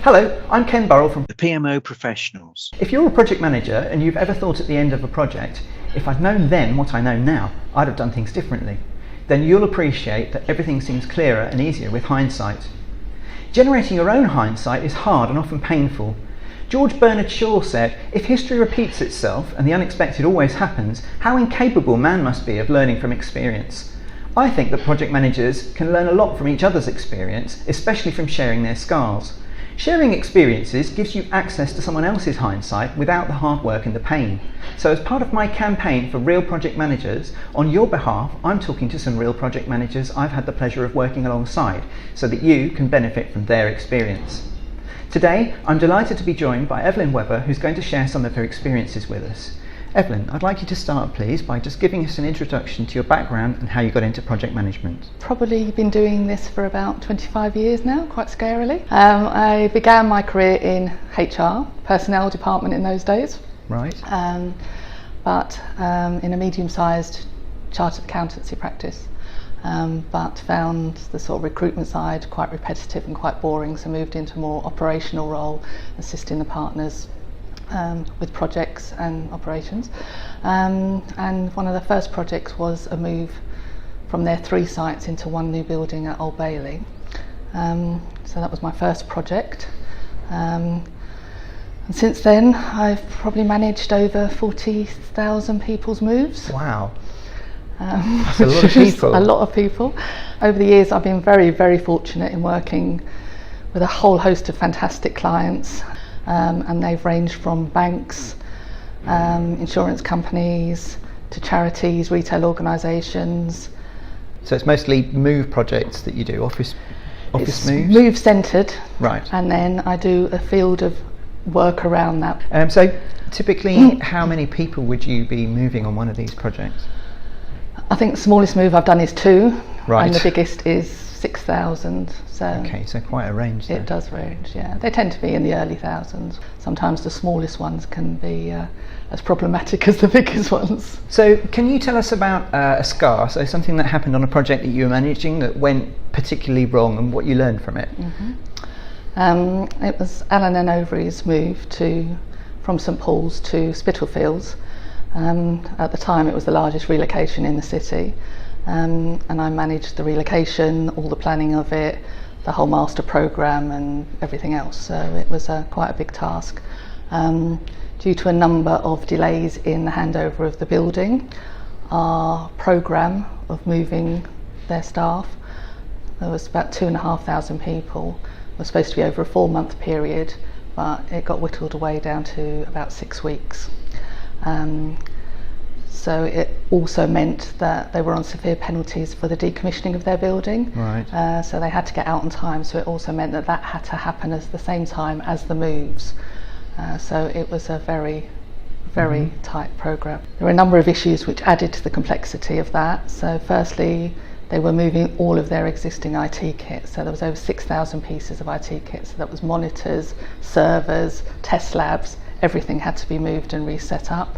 Hello, I'm Ken Burrell from the PMO Professionals. If you're a project manager and you've ever thought at the end of a project, if I'd known then what I know now, I'd have done things differently, then you'll appreciate that everything seems clearer and easier with hindsight. Generating your own hindsight is hard and often painful. George Bernard Shaw said, "If history repeats itself and the unexpected always happens, how incapable man must be of learning from experience." I think that project managers can learn a lot from each other's experience, especially from sharing their scars. Sharing experiences gives you access to someone else's hindsight without the hard work and the pain. So as part of my campaign for real project managers, on your behalf, I'm talking to some real project managers I've had the pleasure of working alongside, so that you can benefit from their experience. Today, I'm delighted to be joined by Evelyn Webber, who's going to share some of her experiences with us. Evelyn, I'd like you to start, please, by just giving us an introduction to your background and how you got into project management. Probably been doing this for about 25 years now, quite scarily. I began my career in HR, personnel department in those days. Right. But in a medium-sized chartered accountancy practice. But found the sort of recruitment side quite repetitive and quite boring, so moved into a more operational role, assisting the partners with projects and operations. And one of the first projects was a move from their 3 sites into 1 new building at Old Bailey. So that was my first project. And since then, I've probably managed over 40,000 people's moves. Wow. That's a lot of people. A lot of people. Over the years, I've been very, very fortunate in working with a whole host of fantastic clients, and they've ranged from banks, insurance companies, to charities, retail organisations. So it's mostly move projects that you do, office moves? Move centred, right? And then I do a field of work around that. So typically, how many people would you be moving on one of these projects? I think the smallest move I've done is 2, right, and the biggest is 6,000. So okay, so quite a range there. It does range, yeah. They tend to be in the early thousands. Sometimes the smallest ones can be as problematic as the biggest ones. So can you tell us about a scar, so something that happened on a project that you were managing that went particularly wrong and what you learned from it? Mm-hmm. It was Allen and Overy's move from St Paul's to Spitalfields. At the time it was the largest relocation in the city, and I managed the relocation, all the planning of it, the whole master programme and everything else, so it was quite a big task. Due to a number of delays in the handover of the building, our programme of moving their staff, there was about 2,500 people, was supposed to be over a 4-month period, but it got whittled away down to about 6 weeks. So it also meant that they were on severe penalties for the decommissioning of their building. Right. So they had to get out on time. So it also meant that had to happen at the same time as the moves. So it was a very, very tight programme. There were a number of issues which added to the complexity of that. So firstly, they were moving all of their existing IT kits. So there was over 6,000 pieces of IT kits. So that was monitors, servers, test labs, everything had to be moved and reset up.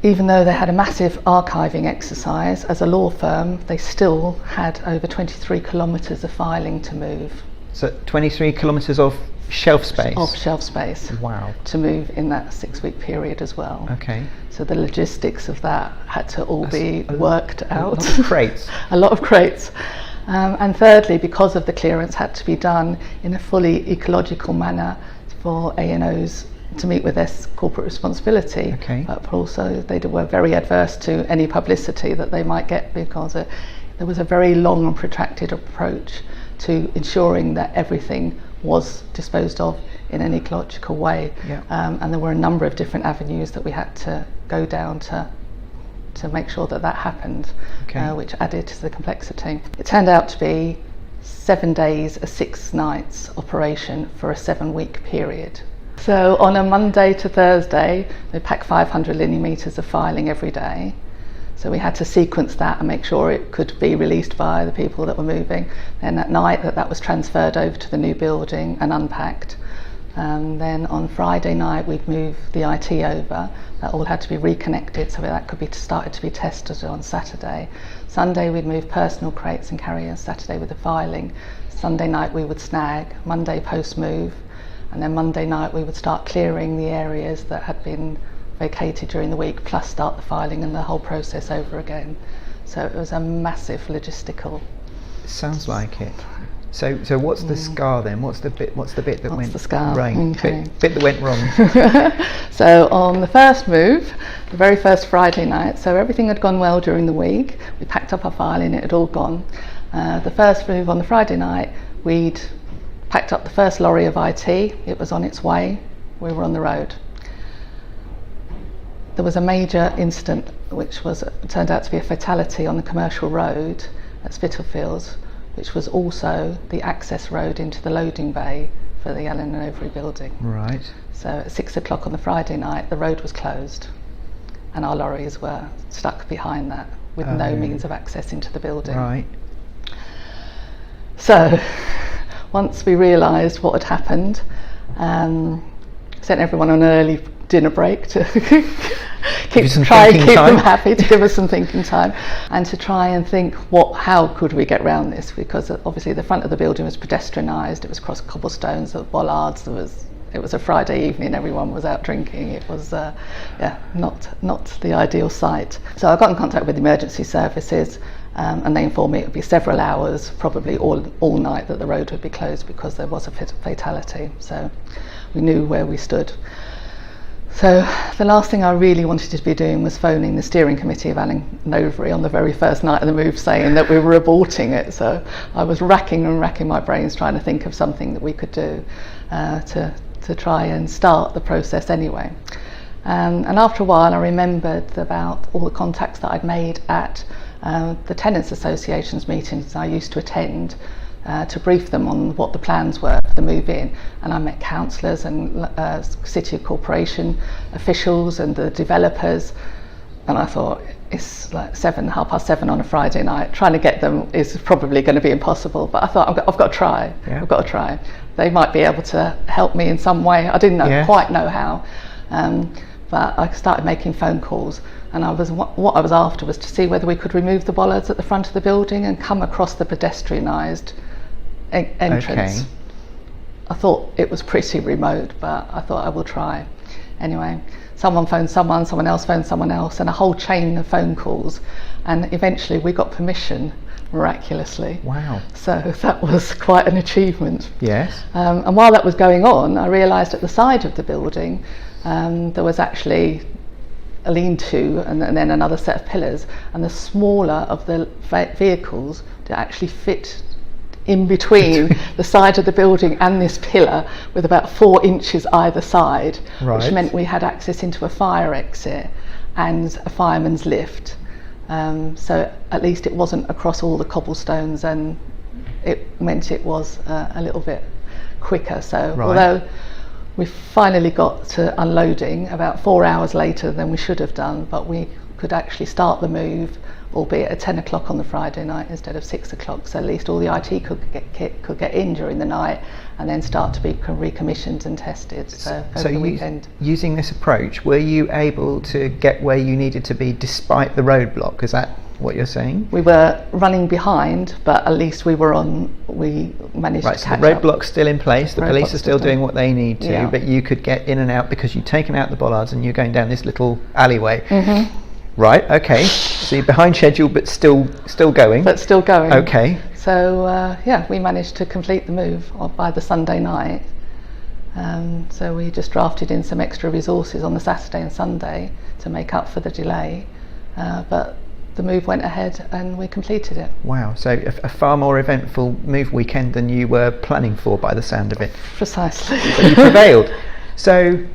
Even though they had a massive archiving exercise, as a law firm, they still had over 23 kilometres of filing to move. So 23 kilometres of shelf space? Of shelf space. Wow. To move in that 6-week period as well. Okay. So the logistics of that had to all be worked out. A lot of crates. A lot of crates. And thirdly, because of the clearance had to be done in a fully ecological manner for A&Os to meet with their corporate responsibility, okay, but also they were very adverse to any publicity that they might get, because there was a very long and protracted approach to ensuring that everything was disposed of in an ecological way. Yeah. And there were a number of different avenues that we had to go down to make sure that happened, okay, which added to the complexity. It turned out to be 7 days, a 6 nights operation for a 7-week period. So on a Monday to Thursday, they pack 500 linear metres of filing every day. So we had to sequence that and make sure it could be released by the people that were moving. Then at night that was transferred over to the new building and unpacked. Then on Friday night we'd move the IT over. That all had to be reconnected so that could be started to be tested on Saturday. Sunday we'd move personal crates and carriers. Saturday with the filing. Sunday night we would snag, Monday post-move, and then Monday night we would start clearing the areas that had been vacated during the week, plus start the filing and the whole process over again. So it was a massive logistical. Sounds like it. So what's the scar then? What's the bit that went the scar? right? Okay. Bit that went wrong. So on the first move, the very first Friday night, so everything had gone well during the week. We packed up our filing, it had all gone. The first move on the Friday night, we'd packed up the first lorry of IT. It was on its way. We were on the road. There was a major incident which turned out to be a fatality on the commercial road at Spitalfields, which was also the access road into the loading bay for the Allen and Overy building. Right. So at 6 o'clock on the Friday night, the road was closed and our lorries were stuck behind that with no means of access into the building. Right. So once we realised what had happened, sent everyone on an early dinner break to keep them happy, to give us some thinking time, and to try and think how could we get around this, because obviously the front of the building was pedestrianised, it was across cobblestones, bollards, it was a Friday evening, everyone was out drinking, it was not the ideal site. So I got in contact with the emergency services, and they informed me it would be several hours, probably all night, that the road would be closed because there was a fatality. So we knew where we stood. So the last thing I really wanted to be doing was phoning the steering committee of Allen and Overy on the very first night of the move, saying that we were aborting it. So I was racking my brains trying to think of something that we could do to try and start the process anyway. And after a while I remembered about all the contacts that I'd made at the Tenants Association's meetings I used to attend, to brief them on what the plans were for the move in, and I met councillors and city corporation officials and the developers, and I thought it's like 7:30 on a Friday night, trying to get them is probably going to be impossible, but I thought I've got to try. I've got to try. They might be able to help me in some way. I didn't quite know how, but I started making phone calls, and what I was after was to see whether we could remove the bollards at the front of the building and come across the pedestrianised entrance. Okay. I thought it was pretty remote, but I thought I will try. Anyway, someone phoned someone else phoned someone else, and a whole chain of phone calls, and eventually we got permission, miraculously. Wow. So that was quite an achievement. Yes. And while that was going on, I realised at the side of the building there was actually a lean-to and then another set of pillars, and the smaller of the vehicles to actually fit in between the side of the building and this pillar with about 4 inches either side, which meant we had access into a fire exit and a fireman's lift. So at least it wasn't across all the cobblestones, and it meant it was a little bit quicker. So although we finally got to unloading about 4 hours later than we should have done, but we could actually start the move, albeit at 10 o'clock on the Friday night instead of 6 o'clock, so at least all the IT could get in during the night and then start to be recommissioned and tested over the weekend. Using this approach, were you able to get where you needed to be despite the roadblock? Is that what you're saying? We were running behind, but at least we managed to catch up. So the roadblock's still in place, the police are still doing what they need to, but you could get in and out because you'd taken out the bollards and you're going down this little alleyway. Mm-hmm. Right, okay. So you're behind schedule, but still going. But still going. Okay. So we managed to complete the move by the Sunday night. So we just drafted in some extra resources on the Saturday and Sunday to make up for the delay. But the move went ahead and we completed it. Wow, so a far more eventful move weekend than you were planning for by the sound of it. Precisely. But you prevailed. So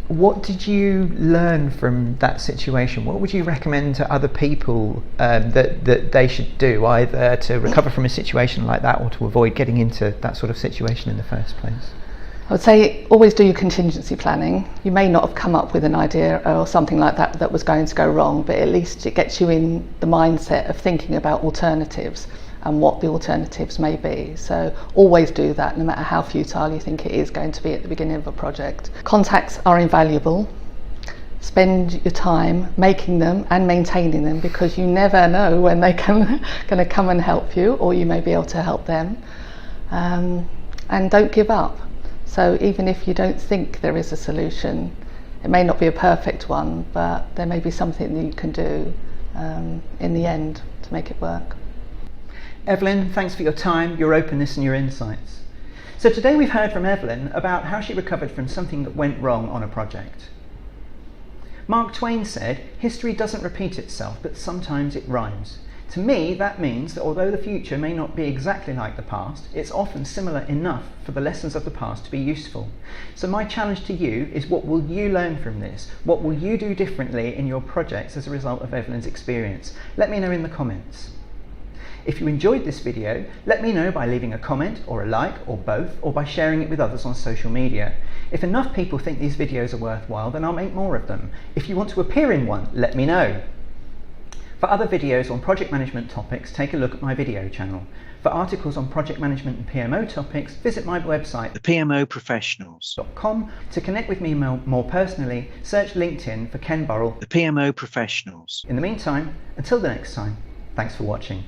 what did you learn from that situation? What would you recommend to other people that they should do, either to recover from a situation like that or to avoid getting into that sort of situation in the first place? I would say always do your contingency planning. You may not have come up with an idea or something like that was going to go wrong, but at least it gets you in the mindset of thinking about alternatives and what the alternatives may be. So always do that, no matter how futile you think it is going to be at the beginning of a project. Contacts are invaluable. Spend your time making them and maintaining them, because you never know when they going to come and help you, or you may be able to help them. and don't give up. So even if you don't think there is a solution, it may not be a perfect one, but there may be something that you can do in the end to make it work. Evelyn, thanks for your time, your openness and your insights. So today we've heard from Evelyn about how she recovered from something that went wrong on a project. Mark Twain said, "History doesn't repeat itself, but sometimes it rhymes." To me, that means that although the future may not be exactly like the past, it's often similar enough for the lessons of the past to be useful. So my challenge to you is, what will you learn from this? What will you do differently in your projects as a result of Evelyn's experience? Let me know in the comments. If you enjoyed this video, let me know by leaving a comment or a like or both, or by sharing it with others on social media. If enough people think these videos are worthwhile, then I'll make more of them. If you want to appear in one, let me know. For other videos on project management topics, take a look at my video channel. For articles on project management and PMO topics, visit my website, The PMO Professionals. .com. To connect with me more personally, search LinkedIn for Ken Burrell. The PMO Professionals. In the meantime, until the next time, thanks for watching.